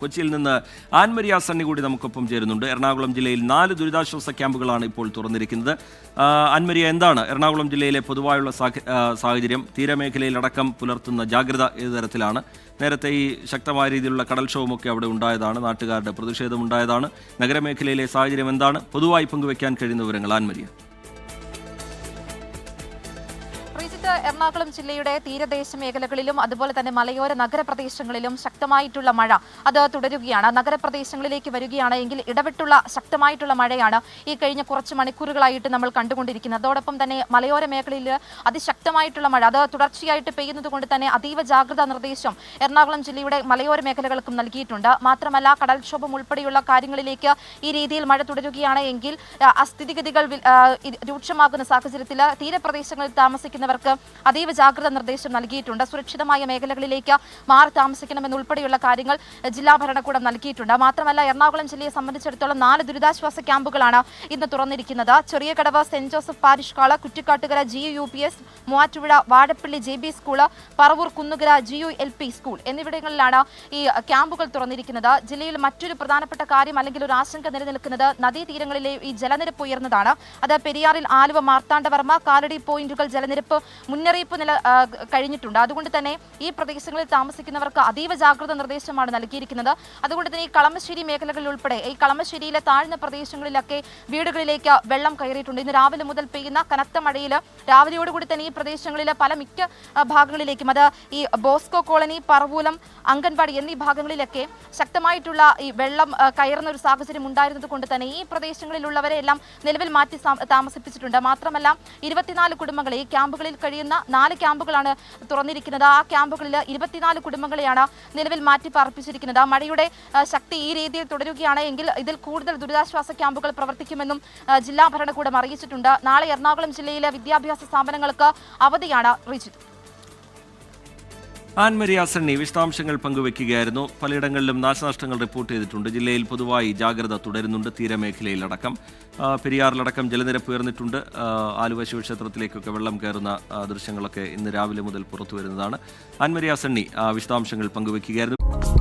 കൊച്ചിയിൽ നിന്ന് ആൻമരിയ സണ്ണി കൂടി നമുക്കൊപ്പം ചേരുന്നുണ്ട്. എറണാകുളം ജില്ലയിൽ 4 ദുരിതാശ്വാസ ക്യാമ്പുകളാണ് ഇപ്പോൾ തുറന്നിരിക്കുന്നത്. ആൻമരിയ, എന്താണ് എറണാകുളം ജില്ലയിലെ പൊതുവായുള്ള സാഹചര്യം? തീരമേഖലയിലടക്കം പുലർത്തുന്ന ജാഗ്രത ഏത് തരത്തിലാണ്? നേരത്തെ ഈ ശക്തമായ രീതിയിലുള്ള കടൽക്ഷോഭമൊക്കെ അവിടെ ഉണ്ടായതാണ്, നാട്ടുകാരുടെ പ്രതിഷേധമുണ്ടായതാണ്. നഗരമേഖലയിലെ സാഹചര്യം എന്താണ്? പൊതുവായി പങ്കുവയ്ക്കാൻ കഴിയുന്ന വിവരങ്ങൾ ആൻമരിയ. എറണാകുളം ജില്ലയുടെ തീരദേശ മേഖലകളിലും അതുപോലെ തന്നെ മലയോര നഗരപ്രദേശങ്ങളിലും ശക്തമായിട്ടുള്ള മഴ അത് തുടരുകയാണ്. നഗരപ്രദേശങ്ങളിലേക്ക് വരികയാണെങ്കിൽ ഇടവിട്ടുള്ള ശക്തമായിട്ടുള്ള മഴയാണ് ഈ കഴിഞ്ഞ കുറച്ച് മണിക്കൂറുകളായിട്ട് നമ്മൾ കണ്ടുകൊണ്ടിരിക്കുന്നത്. അതോടൊപ്പം തന്നെ മലയോര മേഖലയിൽ അതിശക്തമായിട്ടുള്ള മഴ അത് തുടർച്ചയായിട്ട് പെയ്യുന്നത് കൊണ്ട് തന്നെ അതീവ ജാഗ്രതാ നിർദ്ദേശം എറണാകുളം ജില്ലയുടെ മലയോര മേഖലകൾക്കും നൽകിയിട്ടുണ്ട്. മാത്രമല്ല, കടൽക്ഷോഭം ഉൾപ്പെടെയുള്ള കാര്യങ്ങളിലേക്ക് ഈ രീതിയിൽ മഴ തുടരുകയാണ് എങ്കിൽ സ്ഥിതിഗതികൾ രൂക്ഷമാകുന്ന സാഹചര്യത്തിൽ തീരപ്രദേശങ്ങളിൽ താമസിക്കുന്നവർക്ക് അതീവ ജാഗ്രത നിർദ്ദേശം നൽകിയിട്ടുണ്ട്. സുരക്ഷിതമായ മേഖലകളിലേക്ക് മാറി താമസിക്കണമെന്നുൾപ്പെടെയുള്ള കാര്യങ്ങൾ ജില്ലാ ഭരണകൂടം നൽകിയിട്ടുണ്ട്. മാത്രമല്ല, എറണാകുളം ജില്ലയെ സംബന്ധിച്ചിടത്തോളം 4 ദുരിതാശ്വാസ ക്യാമ്പുകളാണ് ഇന്ന് തുറന്നിരിക്കുന്നത്. Cheriyakadavu saint Joseph parish hall, Kuttikattukara GUPS, Muvattupuzha Vazhappally JB school, Paravur Kunnukara GULP school എന്നിവിടങ്ങളിലാണ് ഈ ക്യാമ്പുകൾ തുറന്നിരിക്കുന്നത്. ജില്ലയിൽ മറ്റൊരു പ്രധാനപ്പെട്ട കാര്യം അല്ലെങ്കിൽ ഒരു ആശങ്ക നിലനിൽക്കുന്നത് നദീതീരങ്ങളിലെ ഈ ജലനിരപ്പ് ഉയർന്നതാണ്. അത് പെരിയാറിൽ ആലുവ മാർത്താണ്ഡവർമ്മ കാലടി പോയിന്റുകൾ ജലനിരപ്പ് മുന്നറിയിപ്പ് കഴിഞ്ഞിട്ടുണ്ട്. അതുകൊണ്ട് തന്നെ ഈ പ്രദേശങ്ങളിൽ താമസിക്കുന്നവർക്ക് അതീവ ജാഗ്രത നിർദ്ദേശമാണ് നൽകിയിരിക്കുന്നത്. അതുകൊണ്ട് തന്നെ ഈ കളമശ്ശേരി മേഖലകളിൽ ഉൾപ്പെടെ ഈ കളമശ്ശേരിയിലെ താഴ്ന്ന പ്രദേശങ്ങളിലൊക്കെ വീടുകളിലേക്ക് വെള്ളം കയറിയിട്ടുണ്ട്. ഇന്ന് രാവിലെ മുതൽ പെയ്യുന്ന കനത്ത മഴയിൽ രാവിലെയോടുകൂടി തന്നെ ഈ പ്രദേശങ്ങളിലെ മിക്ക ഭാഗങ്ങളിലേക്കും, അത് ഈ ബോസ്കോ കോളനി, പറവൂലം, അംഗൻവാടി എന്നീ ഭാഗങ്ങളിലൊക്കെ ശക്തമായിട്ടുള്ള ഈ വെള്ളം കയറുന്ന ഒരു സാഹചര്യം ഉണ്ടായിരുന്നത് കൊണ്ട് തന്നെ ഈ പ്രദേശങ്ങളിലുള്ളവരെ എല്ലാം നിലവിൽ മാറ്റി താമസിപ്പിച്ചിട്ടുണ്ട്. മാത്രമല്ല, 24 കുടുംബങ്ങളെ ഈ ക്യാമ്പുകളിൽ കഴിയുന്ന 4 ക്യാമ്പുകളാണ് തുറന്നിരിക്കുന്നത്. ആ ക്യാമ്പുകളിൽ 24 കുടുംബങ്ങളെയാണ് നിലവിൽ മാറ്റി പാർപ്പിച്ചിരിക്കുന്നത്. മഴയുടെ ശക്തി ഈ രീതിയിൽ തുടരുകയാണ് എങ്കിൽ ഇതിൽ കൂടുതൽ ദുരിതാശ്വാസ ക്യാമ്പുകൾ പ്രവർത്തിക്കുമെന്നും ജില്ലാ ഭരണകൂടം അറിയിച്ചിട്ടുണ്ട്. നാളെ എറണാകുളം ജില്ലയിലെ വിദ്യാഭ്യാസ സ്ഥാപനങ്ങൾക്ക് അവധിയാണ്. റിജിത്ത്. ആൻമരിയ സണ്ണി വിശദാംശങ്ങൾ പങ്കുവയ്ക്കുകയായിരുന്നു. പലയിടങ്ങളിലും നാശനഷ്ടങ്ങൾ റിപ്പോർട്ട് ചെയ്തിട്ടുണ്ട്. ജില്ലയിൽ പൊതുവായി ജാഗ്രത തുടരുന്നുണ്ട്. തീരമേഖലയിലടക്കം പെരിയാറിലടക്കം ജലനിരപ്പ് ഉയർന്നിട്ടുണ്ട്. ആലുവ ശിവക്ഷേത്രത്തിലേക്കൊക്കെ വെള്ളം കയറുന്ന ദൃശ്യങ്ങളൊക്കെ ഇന്ന് രാവിലെ മുതൽ പുറത്തു വരുന്നതാണ്. ആൻമരിയ സണ്ണി വിശദാംശങ്ങൾ പങ്കുവയ്ക്കുകയായിരുന്നു.